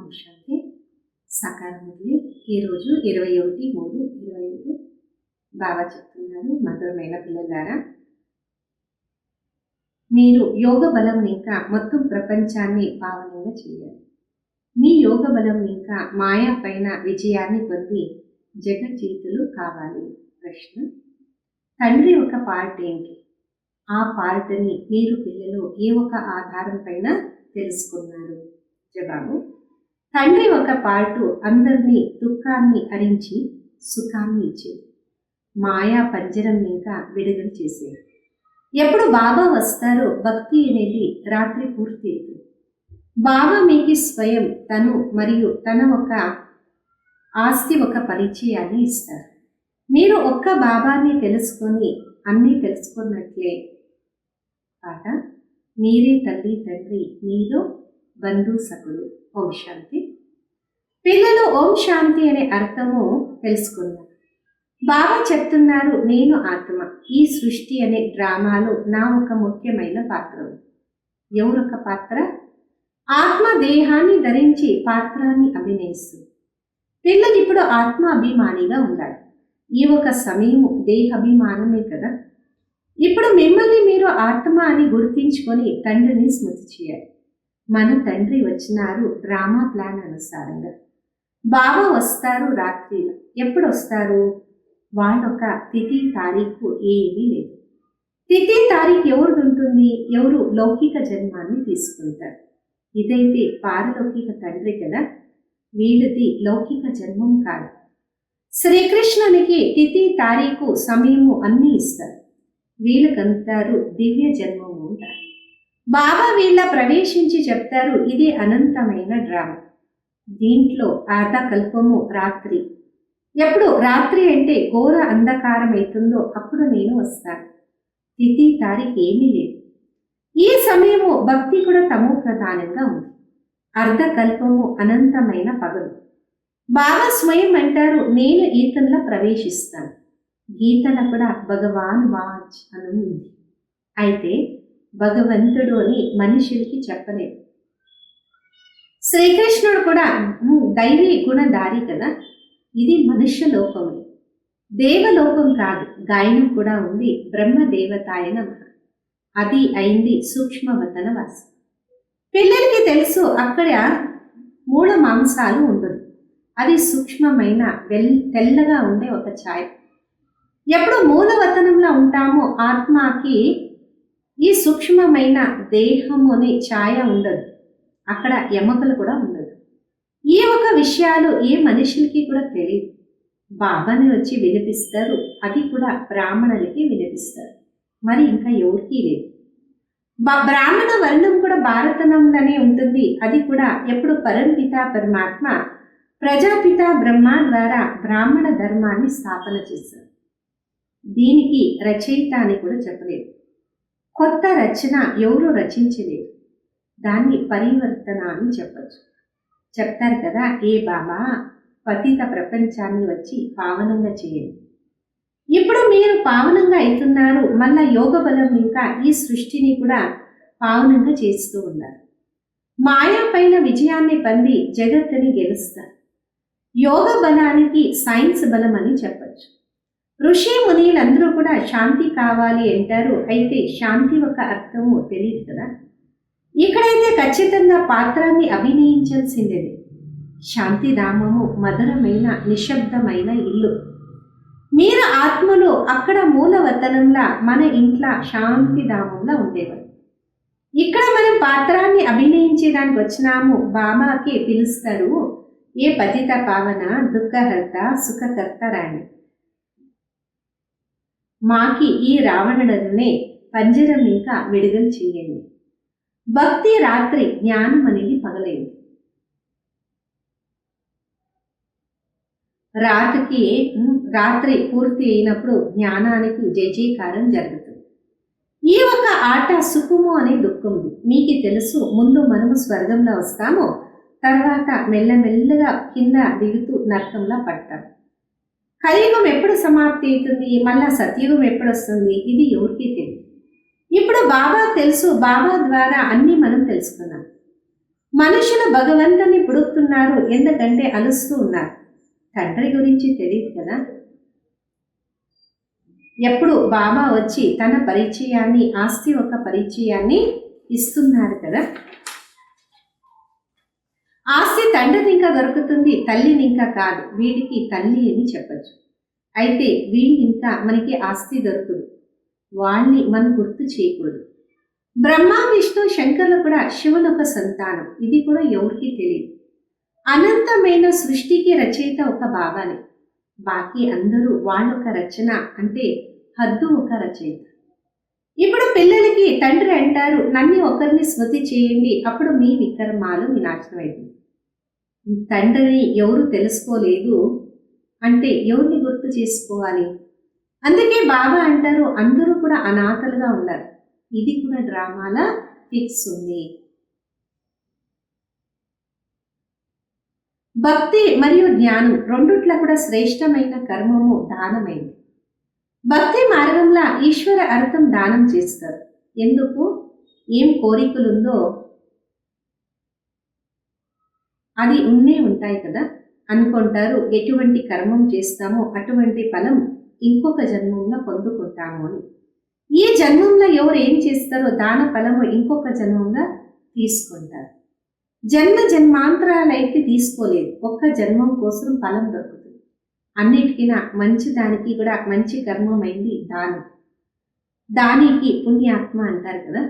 అంశానికి సకారముద్రి ఈరోజు 21/3/25 బాబా చెప్తున్నారు. మధురమైన పిల్లలారా, మీరు యోగ బలం ఇంకా మొత్తం ప్రపంచాన్ని పావనంగా చేయాలి. మీ యోగ బలం ఇంకా మాయా పైన విజయాన్ని పొంది జగజ్జీతులు కావాలి. ప్రశ్న: తండ్రి ఒక పార్ట్ ఏంటి? ఆ పార్ట్ని మీరు పిల్లలు ఏ ఒక ఆధారం పైన తెలుసుకున్నారు? జవాబు: తండ్రి ఒక పార్టు అందరినీ దుఃఖాన్ని హరించి సుఖాన్ని ఇచ్చేది, మాయా పంజరం ఇంకా విడుదల చేసేది. ఎప్పుడు బాబా వస్తారో భక్తి అనేది రాత్రి పూర్తి అవుతుంది. బాబా మీకు స్వయం తను మరియు తన ఒక ఆస్తి ఒక పరిచయాన్ని ఇస్తారు. మీరు ఒక్క బాబాని తెలుసుకొని అన్నీ తెలుసుకున్నట్లే. పాట: మీరే తల్లి తండ్రి, మీరు బంధు సకుడు. ఓం శాంతి. పిల్లలు, ఓం శాంతి అనే అర్థము తెలుసుకున్నారు. బాబా చెప్తున్నారు, నేను ఆత్మ. ఈ సృష్టి అనే డ్రామాలో నా ఒక ముఖ్యమైన పాత్ర ఉంది. ఎవరొక పాత్ర? ఆత్మ దేహాన్ని ధరించి పాత్రాన్ని అభినయిస్తుంది. పిల్లలు ఇప్పుడు ఆత్మ అభిమానిగా ఉండాలి. ఈ ఒక సమయం దేహాభిమానమే కదా. ఇప్పుడు మిమ్మల్ని మీరు ఆత్మ అని గుర్తించుకొని తండ్రిని స్మృతి చేయాలి. మన తండ్రి వచ్చినారు డ్రామా ప్లాన్ అనుసారంగా. బాబా వస్తారు రాత్రిలో. ఎప్పుడు వస్తారు? వాళ్ళొక తిథి తారీఖు ఏమీ లేదు. తిథి తారీఖు ఎవరిది ఉంటుంది? ఎవరు లౌకిక జన్మాన్ని తీసుకుంటారు. ఇదైతే పారలౌకిక తండ్రి కదా, వీళ్ళది లౌకిక జన్మం కాదు. శ్రీకృష్ణునికి తిథి తారీఖు సమయము అన్నీ ఇస్తారు. వీళ్ళకంటారు దివ్య జన్మము అంటారు. బాబా వీళ్ళ ప్రవేశించి చెప్తారు, ఇది అనంతమైన డ్రామా. దీంట్లో అర్ధకల్పము రాత్రి. ఎప్పుడు రాత్రి అంటే ఘోర అంధకారం అవుతుందో అప్పుడు నేను వస్తాను. తిథి తారీఖు ఏమీ లేదు. ఈ సమయము భక్తి కూడా తమో ప్రధానంగా ఉంది. అర్ధకల్పము అనంతమైన పగలు. బాబా స్వయం అంటారు, నేను ఈతన్లో ప్రవేశిస్తాను. గీతలో కూడా భగవాన్ వాచ్ అని ఉంది. అయితే భగవంతుడు అని మనుషులకి చెప్పలేదు. శ్రీకృష్ణుడు కూడా దైవీ గుణధారి కదా. ఇది మనుష్య లోకమే, దేవలోకం కాదు. గాయనం కూడా ఉంది, బ్రహ్మదేవతాయ నమః. అది అయింది సూక్ష్మవతన వాసి. పిల్లలకి తెలుసు అక్కడ మూల మాంసాలు ఉండదు. అది సూక్ష్మమైన తెల్లగా ఉండే ఒక ఛాయ. ఎప్పుడు మూలవతనంలో ఉంటామో ఆత్మకి ఈ సూక్ష్మమైన దేహము అనే ఛాయ ఉండదు. అక్కడ ఎముకలు కూడా ఉండదు. ఈ ఒక విషయాలు ఏ మనుషులకి కూడా తెలియదు. బాబాని వచ్చి వినిపిస్తారు, అది కూడా బ్రాహ్మణులకి వినిపిస్తారు, మరి ఇంకా ఎవరికీ లేదు. బ్రాహ్మణ వర్ణం కూడా భారతనంలోనే ఉంటుంది. అది కూడా ఎప్పుడు పరంపిత పరమాత్మ ప్రజాపిత బ్రహ్మ ద్వారా బ్రాహ్మణ ధర్మాన్ని స్థాపన చేశారు. దీనికి రచయిత అని కూడా చెప్పలేదు. కొత్త రచన ఎవరు రచించలేదు. దాన్ని పరివర్తన అని చెప్పచ్చు. చెప్తారు కదా, ఏ బాబా పతిత ప్రపంచాన్ని వచ్చి పావనంగా చేయండి. ఇప్పుడు మీరు పావనంగా అవుతున్నారు. మళ్ళా యోగ బలం ఇంకా ఈ సృష్టిని కూడా పావనంగా చేస్తూ ఉన్నారు. మాయా పైన విజయాన్ని పొంది జగత్తుని గెలుస్తారు. యోగ బలానికి సైన్స్ బలం అని చెప్పచ్చు. ఋషి మునిలందరూ కూడా శాంతి కావాలి అంటారు. అయితే శాంతి ఒక అర్థము తెలియదు కదా. ఇక్కడైతే ఖచ్చితంగా పాత్రాన్ని అభినయించాల్సిందేది. శాంతిధామము మధురమైన నిశ్శబ్దమైన ఇల్లు. మీరు ఆత్మలో అక్కడ మూలవతనంలా మన ఇంట్లో శాంతిధామంలో ఉండేవారు. ఇక్కడ మనం పాత్రాన్ని అభినయించడానికి వచ్చినాము. బాబాకి పిలుస్తారు, ఏ పతిత పావన దుఃఖహర్త సుఖకర్త రాణి, మాకి ఈ రావణుడనే పంజరం ఇంకా విడుదల చేయండి. భక్తి రాత్రి, జ్ఞానం అనేది పగలైంది. రాత్రి పూర్తి అయినప్పుడు జ్ఞానానికి జయజయకారం జరుగుతుంది. ఈ ఒక ఆట సుఖము అనే దుఃఖము. మీకు తెలుసు, ముందు మనము స్వర్గంలో వస్తాము, తర్వాత మెల్లమెల్లగా కింద దిగుతూ నరకంలో పడతాం. కలియుగం ఎప్పుడు సమాప్తి అవుతుంది, మళ్ళా సత్యుగం ఎప్పుడు వస్తుంది, ఇది ఎవరికీ తెలియదు. ఇప్పుడు బాబా తెలుసు. బాబా ద్వారా అన్నీ మనం తెలుసుకున్నాం. మనుషులు భగవంతుని పుడుకుతున్నారు ఎందుకంటే అలుస్తూ ఉన్నారు. తండ్రి గురించి తెలియదు కదా. ఎప్పుడు బాబా వచ్చి తన పరిచయాన్ని, ఆస్తి ఒక పరిచయాన్ని ఇస్తున్నారు కదా. ఆస్తి తండ్రిని ఇంకా దొరుకుతుంది, తల్లిని ఇంకా కాదు. వీడికి తల్లి అని చెప్పచ్చు. అయితే వీళ్ళు ఇంకా మనకి ఆస్తి దొరకదు, వాళ్ళని మనం గుర్తు చేయకూడదు. బ్రహ్మ విష్ణు శంకర్లు కూడా శివుని ఒక సంతానం, ఇది కూడా ఎవరికి తెలియదు. అనంతమైన సృష్టికి రచయిత ఒక బాబానే, బాకీ అందరూ వాళ్ళొక రచన, అంటే హద్దు ఒక రచయిత. ఇప్పుడు పిల్లలకి తండ్రి అంటారు, నన్ను ఒకరిని స్మృతి చేయండి, అప్పుడు మీ వికర్మాలు వినాశనం అయింది. తండ్రిని ఎవరు తెలుసుకోలేదు అంటే ఎవరిని గుర్తు చేసుకోవాలి? అందుకే బాబా అంటారు అందరూ కూడా అనాథలుగా ఉన్నారు. ఇది కూడా డ్రామాల ఫిక్స్ ఉంది. భక్తి మరియు జ్ఞానం రెండుట్ల కూడా శ్రేష్టమైన కర్మము దానమైంది. భక్తి మార్గంలో ఈశ్వర అర్థం దానం చేస్తారు. ఎందుకు? ఏం కోరికలుందో అది ఉన్నే ఉంటాయి కదా. అనుకుంటారు ఎటువంటి కర్మం చేస్తామో అటువంటి ఫలం ఇంకొక జన్మంలో పొందుకుంటాము అని. ఈ జన్మంలో ఎవరు ఏం చేస్తారో దాన ఫలము ఇంకొక జన్మంలో తీసుకుంటారు. జన్మ జన్మాంతరాలైతే తీసుకోలేదు, ఒక్క జన్మం కోసం ఫలం దొరుకుతుంది. అన్నిటికీ మంచి దానికి కూడా మంచి కర్మమైంది దానం. దానికి పుణ్యాత్మ అంటారు కదా.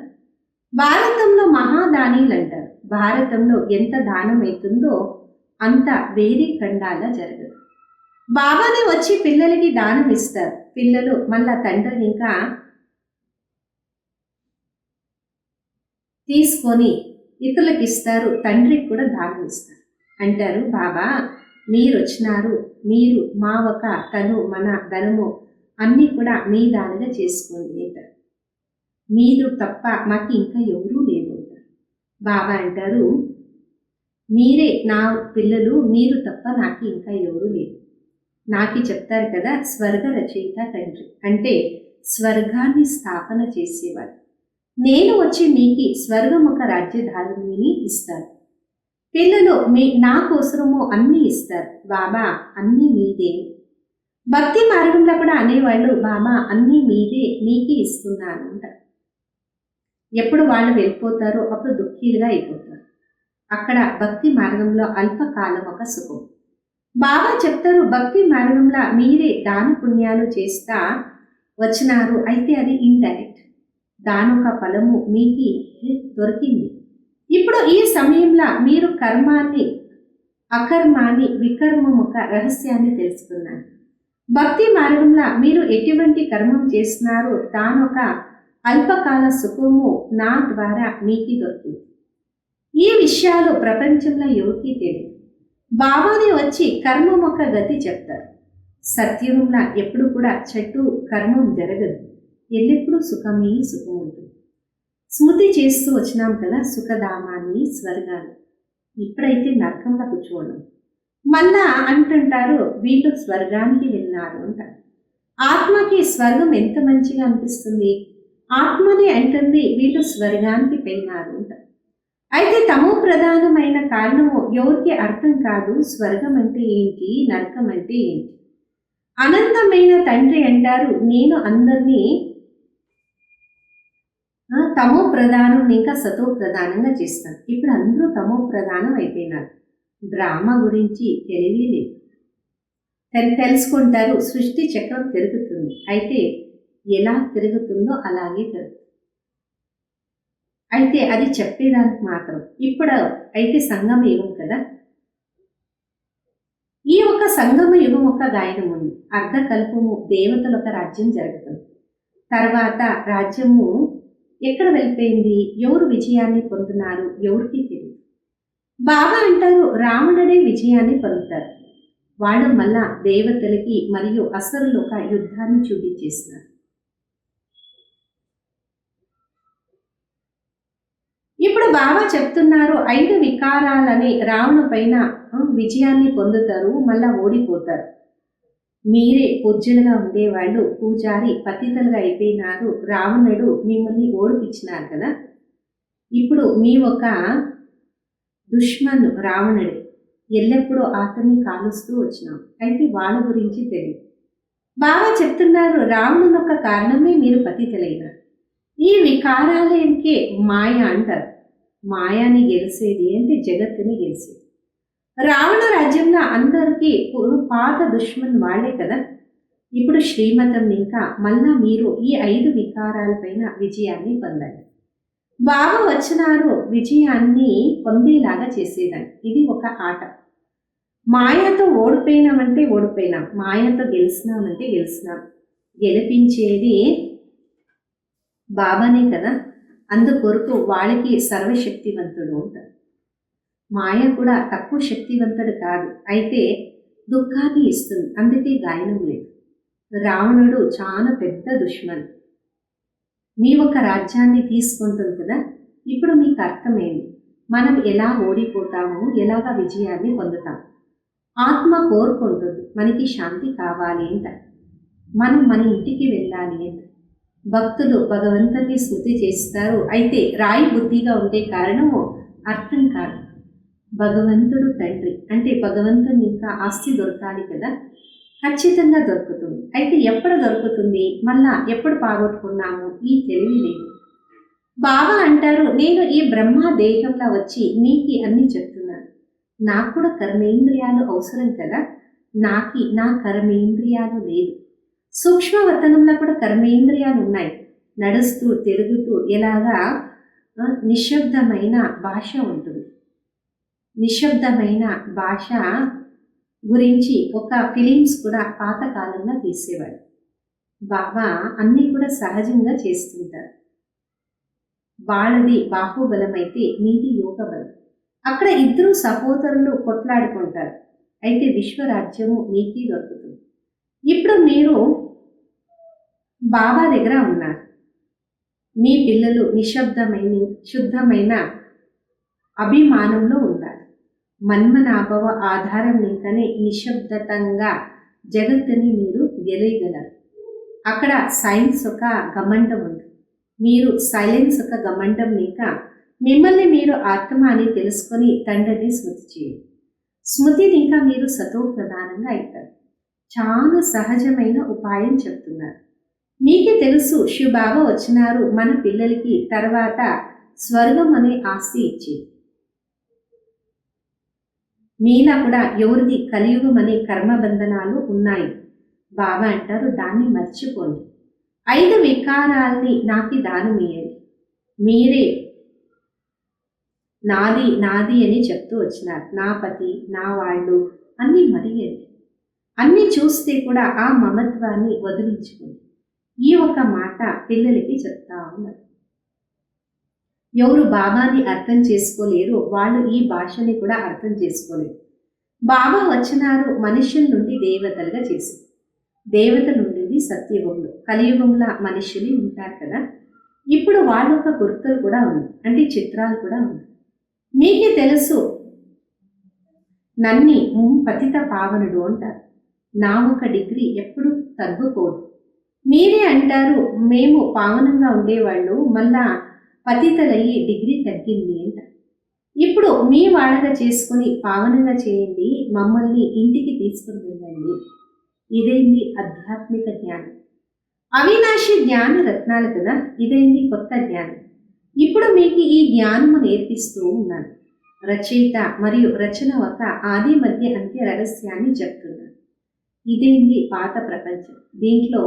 భారతంలో మహాదానీలు అంటారు. భారతంలో ఎంత దానం అవుతుందో అంత వేరే ఖండాల జరగదు. బాబానే వచ్చి పిల్లలకి దానం ఇస్తారు. పిల్లలు మళ్ళా తండ్రిని ఇంకా తీసుకొని ఇతరులకు ఇస్తారు, తండ్రికి కూడా దానం ఇస్తారు. అంటారు బాబా మీరు వచ్చినారు, మీరు మా ఒక తను మన ధనము అన్నీ కూడా మీ దానిగా చేసుకోండి అంటారు. మీరు తప్ప మాకు ఇంకా ఎవరూ లేదు అంటారు. బాబా అంటారు మీరే నా పిల్లలు, మీరు తప్ప నాకు ఇంకా ఎవరూ లేదు. నాకు చెప్తారు కదా స్వర్గ రచయిత తండ్రి, అంటే స్వర్గాన్ని స్థాపన చేసేవాడు. నేను వచ్చి మీకు స్వర్గం ఒక రాజ్యధారిని ఇస్తాను. పిల్లలు నా కోసము అన్నీ ఇస్తారు. బాబా అన్నీ మీదే. భక్తి మార్గంలో కూడా అనేవాళ్ళు బాబా అన్నీ మీదే, నీకే ఇస్తున్నాను అంటారు. ఎప్పుడు వాళ్ళు వెళ్ళిపోతారో అప్పుడు దుఃఖీలుగా అయిపోతారు. అక్కడ భక్తి మార్గంలో అల్పకాలం ఒక సుఖం. బాబా చెప్తారు భక్తి మార్గంలో మీరే దాన పుణ్యాలు చేస్తా వచ్చినారు, అయితే అది ఇండైరెక్ట్ దానొక ఫలము మీకు దొరికింది. ఇప్పుడు ఈ సమయంలో మీరు కర్మాన్ని, అకర్మాన్ని, వికర్మం ఒక రహస్యాన్ని తెలుసుకున్నారు. భక్తి మార్గంలో మీరు ఎటువంటి కర్మం చేస్తున్నారో దానొక అల్పకాల సుఖము నా ద్వారా మీకు దొరికింది. ఈ విషయాలు ప్రపంచంలో ఎవరికి తెలియదు. బాబానే వచ్చి కర్మం ఒక గతి చెప్తారు. సత్యుగంలో ఎప్పుడు కూడా చెట్టు కర్మం జరగదు, ఎల్లప్పుడూ సుఖమే సుఖం ఉంటుంది. స్మృతి చేస్తూ వచ్చినాం కదా సుఖధామాన్ని, స్వర్గాన్ని. ఇప్పుడైతే నరకంలో కూర్చోవడం. మళ్ళా అంటుంటారు వీళ్ళు స్వర్గానికి వెళ్ళినారు అంటారు. ఆత్మకి స్వర్గం ఎంత మంచిగా అనిపిస్తుంది. ఆత్మని అంటుంది వీళ్ళు స్వర్గానికి పోయినారు అంటారు. అయితే తమో ప్రధానమైన కారణము ఎవరికి అర్థం కాదు. స్వర్గం అంటే ఏంటి, నరకం అంటే ఏంటి. అనంతమైన తండ్రి అంటారు నేను అందరినీ తమో ప్రధానం ఇంకా సతో ప్రధానంగా చేస్తాను. ఇప్పుడు అందరూ తమో ప్రధానం అయిపోయినారు. డ్రామా గురించి తెలివి లేదు. తెలుసుకుంటారు సృష్టి చక్రం తిరుగుతుంది, అయితే ఎలా తిరుగుతుందో అలాగే తిరుగుతుంది. అయితే అది చెప్పేదానికి మాత్రం. ఇప్పుడు అయితే సంగమ యుగం కదా. ఈ ఒక సంగమ యుగం ఒక గాయనం ఉంది. అర్ధకల్పము దేవతల ఒక రాజ్యం జరుగుతుంది. తర్వాత రాజ్యము ఎక్కడ వెళ్ళిపోయింది, ఎవరు విజయాన్ని పొందుతున్నారు ఎవరికి తెలియదు. బాబా అంటారు రావణుడే విజయాన్ని పొందుతారు. వాళ్ళు మళ్ళా దేవతలకి మరియు అసురులు ఒక యుద్ధాన్ని చూపించేస్తున్నారు. ఇప్పుడు బాబా చెప్తున్నారు 5 వికారాలని రావణ పైన విజయాన్ని పొందుతారు, మళ్ళా ఓడిపోతారు. మీరే పూజ్యులుగా ఉండేవాళ్ళు పూజారి పతితలుగా అయిపోయినారు. రావణుడు మిమ్మల్ని ఓడిపించినారు కదా. ఇప్పుడు మీ ఒక దుష్మన్ రావణుడే. ఎల్లప్పుడూ అతన్ని కాలుస్తూ వచ్చినాం. అయితే వాళ్ళ గురించి తెలియదు. బాబా చెప్తున్నారు, రావణునొక్క కారణమే మీరు పతితులైనారు. ఈ వికారాలకే మాయ అంటారు. మాయాని గెలిసేది అంటే జగత్తుని గెలిసేది. రావణ రాజ్యంలో అందరికీ పాత దుష్మన్ వాళ్లే కదా. ఇప్పుడు శ్రీమతం ఇంకా మళ్ళా మీరు ఈ 5 వికారాలపైన విజయాన్ని పొందండి. బాబా వచ్చినారు విజయాన్ని పొందేలాగా చేసేదాన్ని. ఇది ఒక ఆట. మాయతో ఓడిపోయినామంటే ఓడిపోయినాం, మాయతో గెలిచినామంటే గెలిచినాం. గెలిపించేది బాబానే కదా. అందుకొరకు వాళ్ళకి సర్వశక్తివంతుడు ఉంటాడు. మాయ కూడా తక్కువ శక్తివంతుడు కాదు, అయితే దుఃఖాన్ని ఇస్తుంది, అందుకే గాయనం లేదు. రావణుడు చాలా పెద్ద దుష్మన్. మీ ఒక రాజ్యాన్ని తీసుకుంటుంది కదా. ఇప్పుడు మీకు అర్థమైంది మనం ఎలా ఓడిపోతాము, ఎలాగ విజయాన్ని పొందుతాం. ఆత్మ కోరుకుంటుంది మనకి శాంతి కావాలి అంట, మనం మన ఇంటికి వెళ్ళాలి అంట. భక్తులు భగవంతుని స్మృతి చేస్తారు, అయితే రాయి బుద్ధిగా ఉండే కారణము అర్థం కాదు. భగవంతుడు తండ్రి అంటే భగవంతుని ఇంకా ఆస్తి దొరకాలి కదా. ఖచ్చితంగా దొరుకుతుంది, అయితే ఎప్పుడు దొరుకుతుంది, మళ్ళా ఎప్పుడు పోగొట్టుకున్నాము, ఈ తెలివి లేదు. బాబా అంటారు, నేను ఈ బ్రహ్మ దేహంలో వచ్చి నీకు అన్ని చెప్తున్నాను. నాకు కూడా కర్మేంద్రియాలు అవసరం కదా. నా కర్మేంద్రియాలు లేదు. సూక్ష్మవతనంలో కూడా కర్మేంద్రియాలు ఉన్నాయి. నడుస్తూ తిరుగుతూ ఎలాగా నిశ్శబ్దమైన భాష ఉంటుంది. నిశ్శబ్దమైన భాష గురించి ఒక ఫిలిమ్స్ కూడా పాతకాలంలో తీసేవాడు. బాబా అన్నీ కూడా సహజంగా చేస్తుంటారు. వాళ్ళది బాహుబలం అయితే మీది యోగ బలం. అక్కడ ఇద్దరు సహోదరులు కొట్లాడుకుంటారు, అయితే విశ్వరాజ్యము మీకే దొరుకుతుంది. ఇప్పుడు మీరు బాబా దగ్గర ఉన్నారు. మీ పిల్లలు నిశ్శబ్దమైన శుద్ధమైన అభిమానంలో ఉన్నారు. మన్మనాభవ ఆధారం ఇంకనే నిశ్శబ్దతంగా జగత్తుని మీరు గెలయగలరు. అక్కడ సైన్స్ ఒక గమండం ఉంది, మీరు సైలెన్స్ ఒక గమండం లేక మిమ్మల్ని మీరు ఆత్మ అని తెలుసుకొని తండ్రిని స్మృతి చేయండి. స్మృతిని ఇంకా మీరు సతో ప్రధానంగా అవుతారు. చాలా సహజమైన ఉపాయం చెప్తున్నారు. మీకే తెలుసు శివబాబా వచ్చినారు మన పిల్లలకి తర్వాత స్వర్గం అనే ఆస్తి ఇచ్చేది. మీలా కూడా ఎవరిది కలియుగం అనే కర్మబంధనాలు ఉన్నాయి. బాబా అంటారు, దాన్ని మర్చిపోండి. 5 వికారాల్ని నాకు దానమియండి. మీరే నాది నాది అని చెప్తూ వచ్చినారు. నా పతి, నా వాళ్ళు అన్నీ మరియండి. అన్నీ చూస్తే కూడా ఆ మమత్వాన్ని వదిలించుకోండి. ఈ ఒక మాట పిల్లలకి చెప్తా ఉన్నారు. ఎవరు బాబాని అర్థం చేసుకోలేరు, వాళ్ళు ఈ భాషని కూడా అర్థం చేసుకోలేరు. బాబా వచ్చినారు మనుషుల నుండి దేవతలుగా చేసి, దేవతలు ఉండేది సత్యయుగంలో. కలియుగంలో మనుషులు ఉంటారు కదా. ఇప్పుడు వాళ్ళ ఒక గుర్తులు కూడా ఉంది, అంటే చిత్రాలు కూడా ఉంది. మీకే తెలుసు నన్ని పతిత పావనుడు అంటారు. నా ఒక డిగ్రీ ఎప్పుడు తగ్గుకోదు. మీరే అంటారు మేము పావనంగా ఉండేవాళ్ళు మళ్ళా పతితలయ్యి డిగ్రీ తగ్గింది అంట. ఇప్పుడు మీ వాళ్ళగా చేసుకుని పావనంగా చేయండి, మమ్మల్ని ఇంటికి తీసుకుని వెళ్ళండి. ఇదేంది ఆధ్యాత్మిక జ్ఞానం. అవినాశి జ్ఞాన రత్నాలు కదా, ఇదేంది కొత్త జ్ఞానం. ఇప్పుడు మీకు ఈ జ్ఞానము నేర్పిస్తూ ఉన్నాను. రచయిత మరియు రచన ఒక ఆది మధ్య అంత్య రహస్యాన్ని చెప్తున్నాను. ఇదేంది పాత ప్రపంచం. దీంట్లో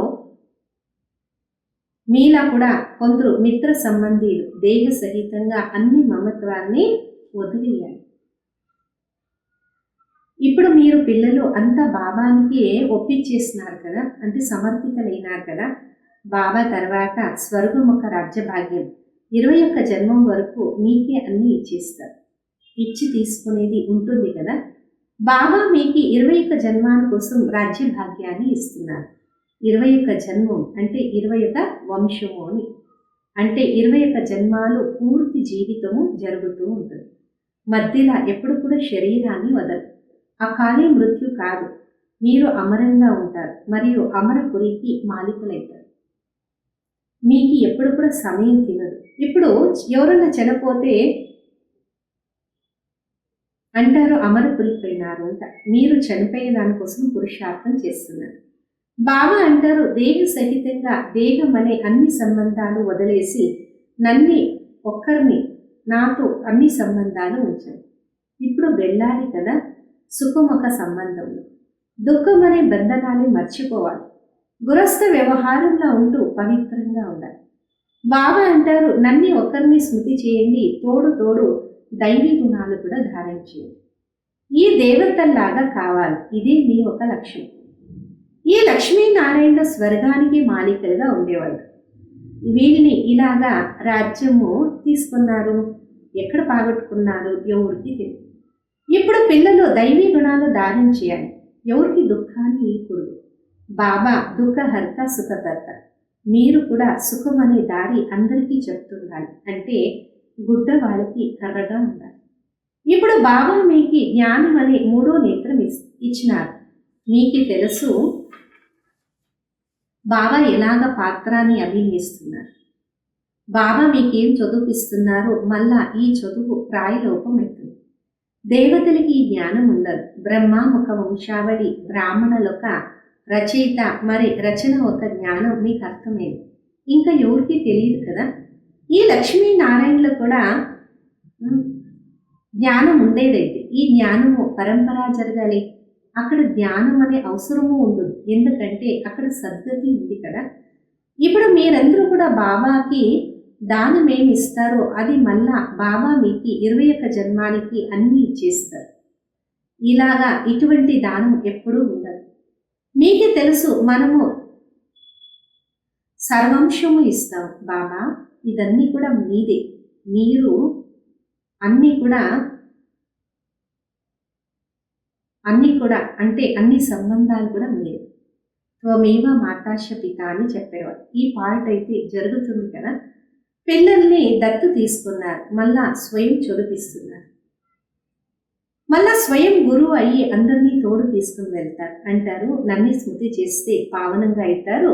మీలా కూడా కొందరు మిత్ర సంబంధీలు దేహ సహితంగా అన్ని మమత్వాన్ని వదిలేయాలి. ఇప్పుడు మీరు పిల్లలు అంతా బాబానికి ఒప్పించేస్తున్నారు కదా, అంటే సమర్పితలైనారు కదా. బాబా తర్వాత స్వర్గం ఒక రాజ్యభాగ్యం 21 జన్మం వరకు మీకే అన్ని ఇచ్చేస్తారు. ఇచ్చి తీసుకునేది ఉంటుంది కదా. బాబా మీకు 21 జన్మాల కోసం రాజ్య భాగ్యాన్ని ఇస్తున్నారు. 21 జన్మం అంటే 21 వంశము అని, అంటే 21 జన్మాలు పూర్తి జీవితము జరుగుతూ ఉంటుంది. మధ్యలో ఎప్పుడు కూడా శరీరాన్ని వదలు. అకాలే మృత్యు కాదు, మీరు అమరంగా ఉంటారు మరియు అమరపురికి మాలికలవుతారు. మీకు ఎప్పుడు కూడా సమయం తినదు. ఇప్పుడు ఎవరన్నా చనిపోతే అంటారు అమరపురిపోయినారు అంట. మీరు చనిపోయే దానికోసం పురుషార్థం చేస్తున్నారు. బాబా అంటారు దేహ సహితంగా దేహం అనే అన్ని సంబంధాలు వదిలేసి నన్ని ఒక్కరిని నాతో అన్ని సంబంధాలు ఉంచండి. ఇప్పుడు వెళ్ళాలి కదా సుఖం ఒక సంబంధంలో, దుఃఖం అనే బంధనాన్ని మర్చిపోవాలి. గృహస్థ వ్యవహారంలో ఉంటూ పవిత్రంగా ఉండాలి. బాబా అంటారు నన్ని ఒకరిని స్మృతి చేయండి, తోడు తోడు దైవీ గుణాలు కూడా ధారణ చేయండి. ఈ దేవతల్లాగా కావాలి, ఇదే మీ ఒక లక్ష్యం. ఈ లక్ష్మీనారాయణ స్వర్గానికి మాలికలుగా ఉండేవాళ్ళు. వీరిని ఇలాగా రాజ్యము తీసుకున్నారు, ఎక్కడ పాగొట్టుకున్నారు ఎవరికి తెలియదు. ఇప్పుడు పిల్లలు దైవీ గుణాలు ధారణ చేయాలి. ఎవరికి దుఃఖాన్ని ఇవ్వకూడదు. బాబా దుఃఖహర్త సుఖకర్త. మీరు కూడా సుఖం అనే దారి అందరికీ చెప్తుండాలి. అంటే గుడ్డ వాళ్ళకి కర్రగా ఉండాలి. ఇప్పుడు బాబా మీకు జ్ఞానం అనే 3వ నేత్రం ఇచ్చినారు. మీకు తెలుసు బాబా ఎలాగ పాత్రాన్ని అభినయిస్తున్నారు. బాబా మీకేం చదువుపిస్తున్నారు. మళ్ళా ఈ చదువు ప్రాయలోపం అవుతుంది. దేవతలకి ఈ జ్ఞానం ఉండదు. బ్రహ్మ ఒక వంశావళి, బ్రాహ్మణులొక రచయిత, మరి రచన ఒక జ్ఞానం మీకు అర్థమైంది. ఇంకా ఎవరికి తెలియదు కదా. ఈ లక్ష్మీనారాయణలో కూడా జ్ఞానం ఉండేదైతే ఈ జ్ఞానము పరంపరా జరగాలి. అక్కడ జ్ఞానం అనే అవసరము ఉండదు, ఎందుకంటే అక్కడ సద్గతి ఉంది కదా. ఇప్పుడు మీరందరూ కూడా బాబాకి దానం ఏమి ఇస్తారో అది మళ్ళా బాబా మీకు 21 జన్మానికి అన్నీ ఇచ్చేస్తారు. ఇలాగా ఇటువంటి దానం ఎప్పుడూ ఉండదు. మీకే తెలుసు మనము సర్వంశము ఇస్తాం. బాబా ఇదన్నీ కూడా మీదే, మీరు అన్నీ కూడా అంటే అన్ని సంబంధాలు కూడా మీరే. త్వమేవ మాతాశ పిత అని చెప్పేవారు. ఈ పార్ట్ అయితే జరుగుతుంది కదా. పిల్లల్ని దత్తు తీసుకున్నారు, మళ్ళా స్వయం చదివిస్తున్నారు, మళ్ళా స్వయం గురువు అయ్యి అందరినీ తోడు తీసుకుని వెళ్తారు. అంటారు నన్ను స్మృతి చేస్తే పావనంగా అవుతారు,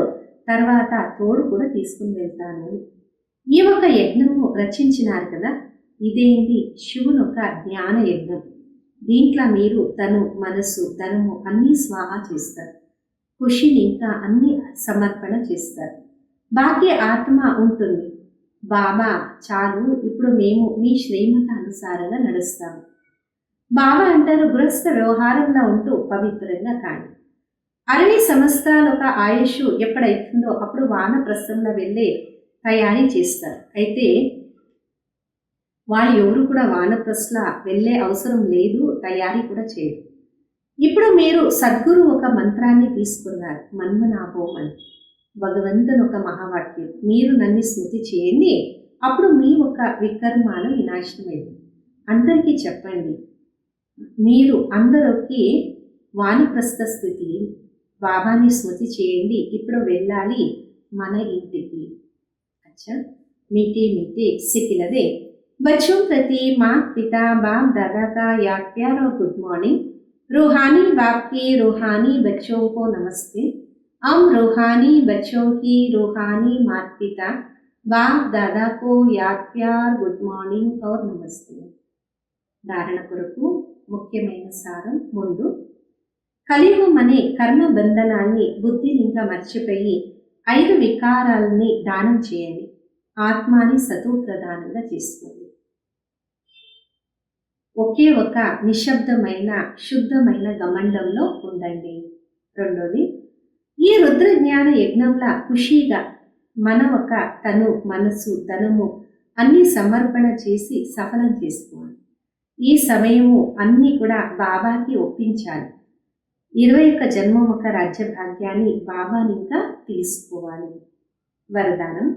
తర్వాత తోడు కూడా తీసుకుని వెళ్తాను అని. ఈ ఒక యజ్ఞము రచించినారు కదా. ఇదేంటి శివుని ఒక జ్ఞాన యజ్ఞం. దీంట్లో మీరు తను మనసు ధనము అన్నీ స్వాహా చేస్తారు. ఖుషిని ఇంకా అన్ని సమర్పణ చేస్తారు. బాకీ ఆత్మ ఉంటుంది. బాబా చాలు, ఇప్పుడు మేము మీ శ్రీమత అనుసారంగా నడుస్తాము. బాబా అంటారు గృహస్థ వ్యవహారంలో ఉంటూ పవిత్రంగా కాండి. 60 సంవత్సరాల ఒక ఆయుష్ ఎప్పుడైతుందో అప్పుడు వానప్రస్థంలో వెళ్ళే తయారీ చేస్తారు. అయితే వాళ్ళు ఎవరు కూడా వానప్రస్థ వెళ్ళే అవసరం లేదు, తయారీ కూడా చేయరు. ఇప్పుడు మీరు సద్గురు ఒక మంత్రాన్ని తీసుకున్నారు, మన్మనాభోం అని. భగవంతుని ఒక మహావాక్యం, మీరు నన్ను స్మృతి చేయండి, అప్పుడు మీ ఒక వికర్మాలు వినాశనమైంది. అందరికీ చెప్పండి, మీరు అందరికి వానప్రస్థ స్థితి, బాబాని స్మృతి చేయండి, ఇప్పుడు వెళ్ళాలి మన ఇంటికి. అచ్చా మీటే మీటే సిక్కిలదే बच्चों प्रति माता पिता बाप दादा का याद प्यार और गुड मॉर्निंग। रूहानी बाप के रूहानी बच्चों को नमस्ते। हम रूहानी बच्चों की रूहानी माता पिता बाप दादा को याद प्यार गुड मॉर्निंग और नमस्ते। धारण కొరకు ముఖ్యమైన సారం. ముందు కలియుగం అనే కర్మ బంధనాన్ని బుద్ధిని ఇంకా మర్చిపోయి 5 వికారాలని దానం చేయండి. ఆత్మాని సతో ప్రధానంగా చేసుకోండి. ఒకే ఒక నిశ్శబ్దమైన శుద్ధమైన గమండంలో ఉండండి. రెండోది, ఈ రుద్ర జ్ఞాన యజ్ఞంలా ఖుషీగా మన ఒక తను మనసు ధనము అన్ని సమర్పణ చేసి సఫలం చేసుకోవాలి. ఈ సమయము అన్నీ కూడా బాబాకి ఒప్పించాలి. 21 జన్మం ఒక రాజ్య భాగ్యాన్ని బాబాని ఇంకా తీసుకోవాలి. వరదానం,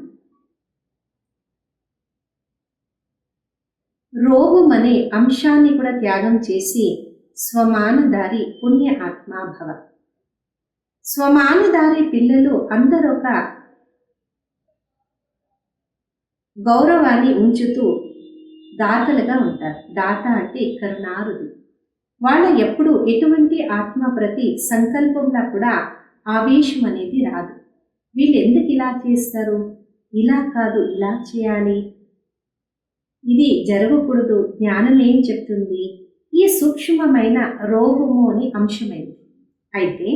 రోగం అనే అంశాన్ని కూడా త్యాగం చేసి స్వమానదారి పుణ్య ఆత్మాభవ. స్వమానదారి పిల్లలు అందరూ ఒక గౌరవాన్ని ఉంచుతూ దాతలుగా ఉంటారు. దాత అంటే కరుణారుది. వాళ్ళ ఎప్పుడు ఎటువంటి ఆత్మ ప్రతి సంకల్పంలో కూడా ఆవేశం అనేది రాదు. వీళ్ళు ఎందుకు ఇలా చేస్తారు, ఇలా కాదు ఇలా చేయాలి, ఇది జరగకూడదు, జ్ఞానం ఏం చెప్తుంది, ఈ సూక్ష్మమైన రోగము అని అంశమైంది. అయితే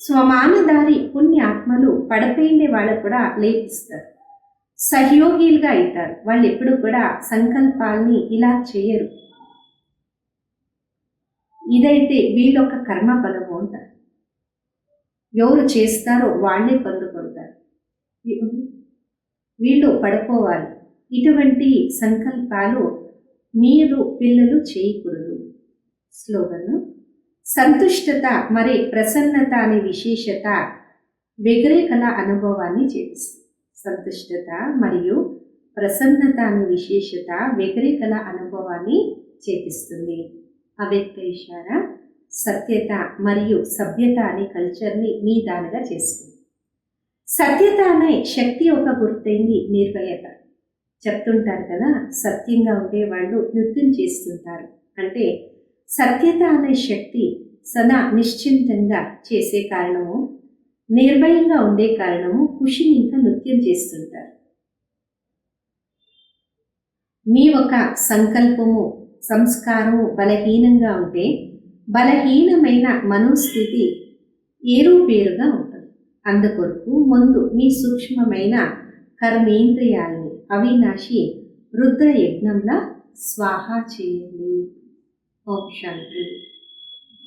స్వమానదారి పుణ్యాత్మలు పడపోయిండే వాళ్ళు కూడా లేపిస్తారు, సహయోగిలుగా అవుతారు. వాళ్ళు ఎప్పుడు కూడా సంకల్పాల్ని ఇలా చేయరు. ఇదైతే వీళ్ళొక కర్మ బలము అంటారు. ఎవరు చేస్తారో వాళ్ళే పొందుకుంటారు. వీళ్ళు పడిపోవాలి. ఇటువంటి సంకల్పాలు మీరు పిల్లలు చేయకూడదు. స్లోగన్: సంతుష్టత మరి ప్రసన్నత అనే విశేషత వ్యతిరేకల అనుభవాన్ని చేపిస్తుంది. సంతుష్టత మరియు ప్రసన్నత అనే విశేషత వ్యతిరేకల అనుభవాన్ని చేపిస్తుంది. అవ్యక్త ఇషారా సత్యత మరియు సభ్యత అనే కల్చర్ని మీ దానిగా చేస్తుంది. సత్యత అనే శక్తి ఒక గుర్తయింది నిర్భయత. చెప్తుంటారు కదా, సత్యంగా ఉండే వాళ్ళు నృత్యం చేస్తుంటారు అంటే సత్యత అనే శక్తి సదా నిశ్చింతంగా చేసే కారణము, నిర్భయంగా ఉండే కారణము ఖుషిని ఇంకా నృత్యం చేస్తుంటారు. మీ ఒక సంకల్పము సంస్కారము బలహీనంగా ఉంటే బలహీనమైన మనోస్థితి ఏరుపేరుగా ఉంటుంది. అందుకొరకు ముందు మీ సూక్ష్మమైన కర్మేంద్రియాలని అవినాశి రుద్ర యజ్ఞంలా స్వాహా చేయండి. ఓం శాంతి.